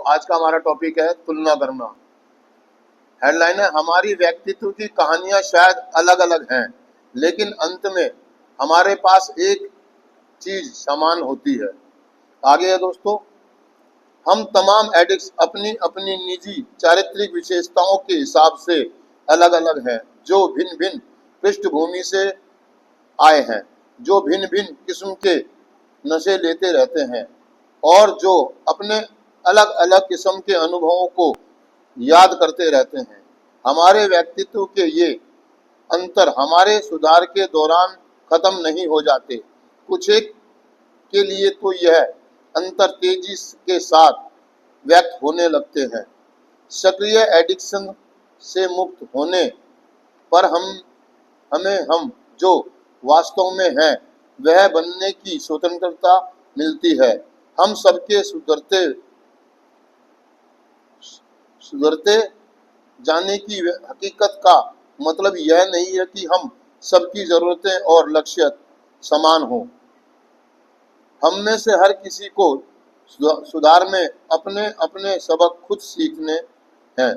आज का हमारा टॉपिक है तुलना करना। हेडलाइन है, हमारी व्यक्तित्व की कहानियां शायद अलग अलग हैं, लेकिन अंत में हमारे पास एक चीज समान होती है। आगे है दोस्तों, हम तमाम एडिक्ट्स अपनी अपनी निजी चारित्रिक विशेषताओं के हिसाब से अलग अलग हैं, जो भिन्न भिन्न पृष्ठभूमि से आए हैं, जो भिन्न भिन्न किस्म के नशे लेते रहते हैं और जो अपने अलग अलग किस्म के अनुभवों को याद करते रहते हैं। हमारे व्यक्तित्व के ये अंतर हमारे सुधार के दौरान खत्म नहीं हो जाते। कुछ एक के लिए तो यह अंतर तेजी के साथ व्यक्त होने लगते हैं। सक्रिय एडिक्शन से मुक्त होने पर हम जो वास्तव में हैं वह बनने की स्वतंत्रता मिलती है। हम सबके सुधरते जाने की हकीकत का मतलब यह नहीं है कि हम सबकी जरूरतें और लक्ष्य समान हों। हम में से हर किसी को सुधार में अपने अपने सबक खुद सीखने हैं।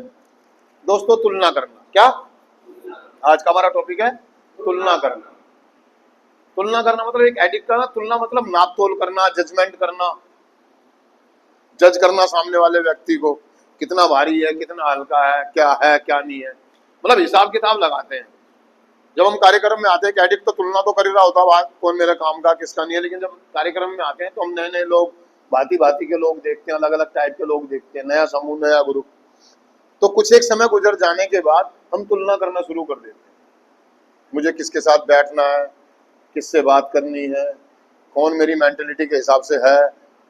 दोस्तों, तुलना करना, क्या आज का हमारा टॉपिक है? तुलना करना। तुलना करना मतलब एक एडिक्ट का तुलना मतलब नाप तोल करना, जजमेंट करना, जज करना सामने वाले व्यक्ति को, कितना भारी है, कितना हल्का है, क्या नहीं है, मतलब हिसाब किताब लगाते हैं। जब हम कार्यक्रम में आते हैं, एडिक्ट तो तुलना तो कर ही रहा होता है, कौन मेरे काम का किसका नहीं है, लेकिन जब कार्यक्रम में आते हैं तो हम नए नए लोग, भांति भांति के लोग देखते हैं, अलग अलग टाइप के लोग देखते हैं, नया समूह, नया ग्रुप। तो कुछ एक समय गुजर जाने के बाद हम तुलना करना शुरू कर देते हैं। मुझे किसके साथ बैठना है, किससे बात करनी है, कौन मेरी मेंटेलिटी के हिसाब से है,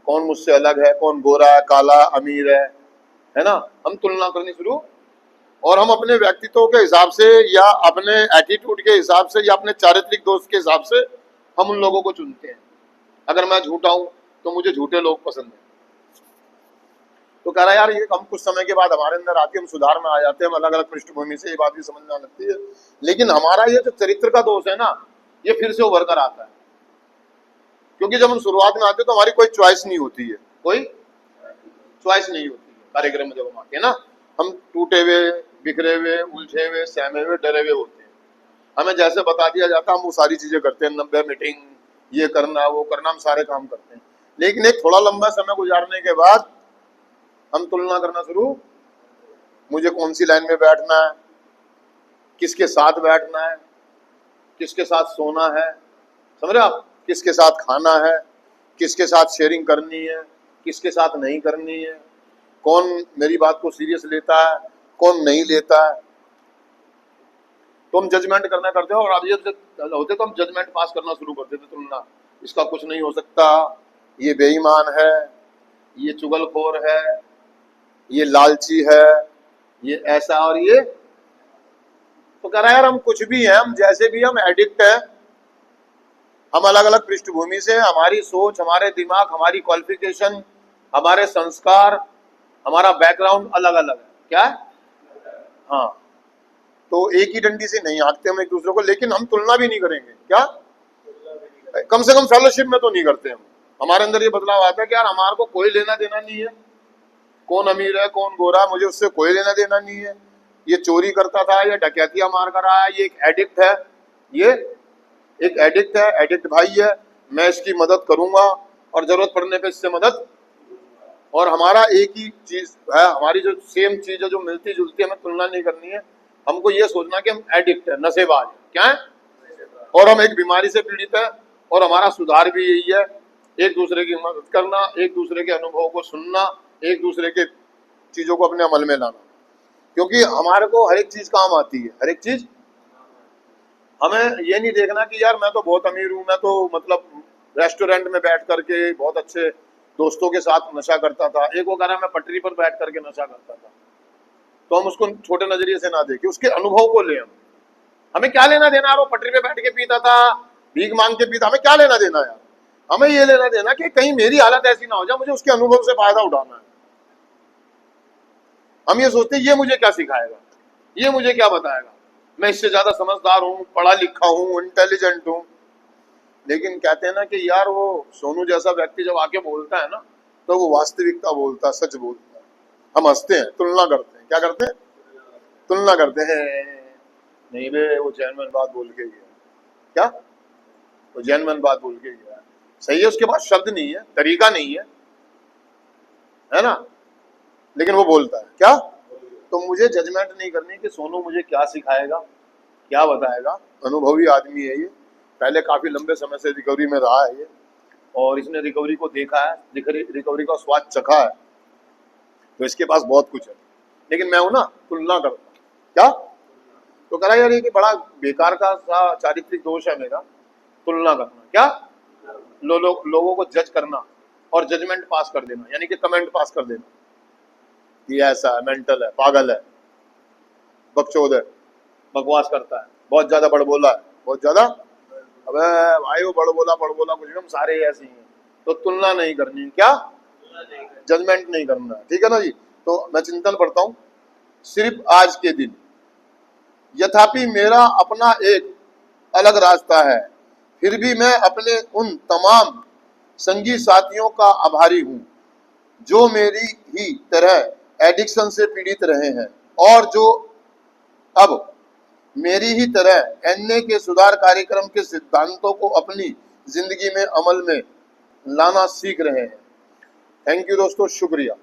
कौन मुझसे अलग है, कौन गोरा है, काला, अमीर है ना। हम तुलना करनी शुरू, और हम अपने व्यक्तित्व के हिसाब से या अपने एटीट्यूड के हिसाब से या अपने चारित्रिक दोष के हिसाब से हम उन लोगों को चुनते हैं। अगर मैं झूठा हूं तो मुझे झूठे लोग पसंद है। तो कह रहा यार, ये हम कुछ समय के बाद हमारे अंदर आती है, हम सुधार में आ जाते हैं, हम अलग अलग पृष्ठभूमि से ये बात भी समझ में आने लगती है, लेकिन हमारा ये जो चरित्र का दोष है ना, ये फिर से उभर कर आता है। क्योंकि जब हम शुरुआत में आते हैं तो हमारी कोई चॉइस नहीं होती है, कोई चॉइस नहीं होती है। कार्यक्रम में जब हम आते हैं ना, हम टूटे हुए, बिखरे हुए, उलझे हुए, सहमे हुए, डरे हुए होते हैं। हमें जैसे बता दिया जाता है हम वो सारी चीजें करते हैं, 90 मीटिंग, ये करना, वो करना, हम सारे काम करते हैं। लेकिन एक थोड़ा लंबा समय गुजारने के बाद हम तुलना करना शुरू, मुझे कौन सी लाइन में बैठना है, किसके साथ बैठना है, किसके साथ सोना है, समझ रहे आप, किसके साथ खाना है, किसके साथ शेयरिंग करनी है, किसके साथ नहीं करनी है, कौन मेरी बात को सीरियस लेता है, कौन नहीं लेता है। तो हम जजमेंट करना करते हैं, और अब ये होते तो हम जजमेंट पास करना शुरू कर देते। तुलना, इसका कुछ नहीं हो सकता, ये बेईमान है, ये चुगलखोर है, ये लालची है, ये ऐसा, और ये तो कह रहा है यार, हम कुछ भी हैं, हम जैसे भी, हम एडिक्ट है। हम अलग अलग पृष्ठभूमि से, हमारी सोच, हमारे दिमाग, हमारी क्वालिफिकेशन, हमारे संस्कार, हमारा बैकग्राउंड अलग अलग है। क्या है? हाँ, तो एक ही डंडी से नहीं हाँकते हम एक दूसरे को, लेकिन हम तुलना भी नहीं करेंगे। क्या? कम से कम फेलोशिप में तो नहीं करते हम। हमारे अंदर ये बदलाव आता है कि यार हमारे को कोई लेना देना नहीं है, कौन अमीर है, कौन गोरा है, मुझे उससे कोई लेना देना नहीं है। ये चोरी करता था, ये डकैतियां मार कर आया, ये एक एडिक्ट है, ये एक एडिक्ट है, एडिक्ट भाई है, मैं इसकी मदद करूंगा और जरूरत पड़ने पे इससे मदद। और हमारा एक ही चीज है, हमारी जो सेम चीज है, जो मिलती जुलती है, हमें तुलना नहीं करनी है। हमको ये सोचना कि हम एडिक्ट है, नशेबाज है। क्या है? और हम एक बीमारी से पीड़ित है, और हमारा सुधार भी यही है, एक दूसरे की मदद करना, एक दूसरे के अनुभव को सुनना, एक दूसरे के चीजों को अपने अमल में लाना। क्योंकि हमारे को हर एक चीज काम आती है, हर एक चीज। हमें ये नहीं देखना कि यार मैं तो बहुत अमीर हूं, मैं तो मतलब रेस्टोरेंट में बैठ करके बहुत अच्छे दोस्तों के साथ नशा करता था, एक वो कह रहा मैं पटरी पर बैठ करके नशा करता था। तो हम उसको छोटे नजरिए से ना देखें, उसके अनुभव को ले। हमें क्या लेना देना, वो पटरी पे बैठ के पीता था, भीख मांग के पीता, हमें क्या लेना देना यार। हमें ये लेना देना कि कहीं मेरी हालत ऐसी ना हो जाए, मुझे उसके अनुभव से फायदा उठाना है। हम ये सोचते हैं ये मुझे क्या सिखाएगा, ये मुझे क्या बताएगा, मैं इससे ज्यादा समझदार हूँ, पढ़ा लिखा हूँ, इंटेलिजेंट हूँ। लेकिन कहते हैं ना कि यार वो सोनू जैसा व्यक्ति जब आके बोलता है ना, तो वो वास्तविकता बोलता है, सच बोलता है। हम हंसते हैं, तुलना करते हैं। क्या करते हैं? तुलना करते हैं। नहीं बे, वो जेन्युइन बात बोल के गया। क्या? वो जेन्युइन बात बोल के गया। सही है, उसके पास शब्द नहीं है, तरीका नहीं है ना, लेकिन वो बोलता है। क्या? तो मुझे जजमेंट नहीं करनी कि सोनू मुझे क्या सिखाएगा, क्या बताएगा। अनुभवी आदमी है ये, पहले काफी लंबे समय से रिकवरी में रहा है ये, और इसने रिकवरी को देखा है, रिकवरी का स्वाद चखा है, तो इसके पास बहुत कुछ है। लेकिन मैं हूं ना, तुलना करता। क्या? तो कह रहा यार ये कि बड़ा बेकार का सा चारित्रिक दोष है मेरा, तुलना करना। क्या? लोगों को जज करना और जजमेंट पास कर देना, यानी कि कमेंट पास कर देना, ये ऐसा है, मेंटल है, पागल है, बकचोद है, बकवास करता है, बहुत ज्यादा बड़बोला है, बहुत ज्यादा। अबे भाई वो बड़बोला कुछ नहीं, हम सारे ऐसे ही हैं। तो तुलना नहीं करनी। क्या? जजमेंट नहीं करना। ठीक है ना जी। तो मैं चिंतन पढ़ता हूं। सिर्फ आज के दिन, यथापि मेरा अपना एक अलग रास्ता है, फिर भी मैं अपने उन तमाम संगी साथियों का आभारी हूं जो मेरी ही तरह एडिक्शन से पीड़ित रहे हैं और जो अब मेरी ही तरह एनए के सुधार कार्यक्रम के सिद्धांतों को अपनी जिंदगी में अमल में लाना सीख रहे हैं। थैंक यू दोस्तों, शुक्रिया।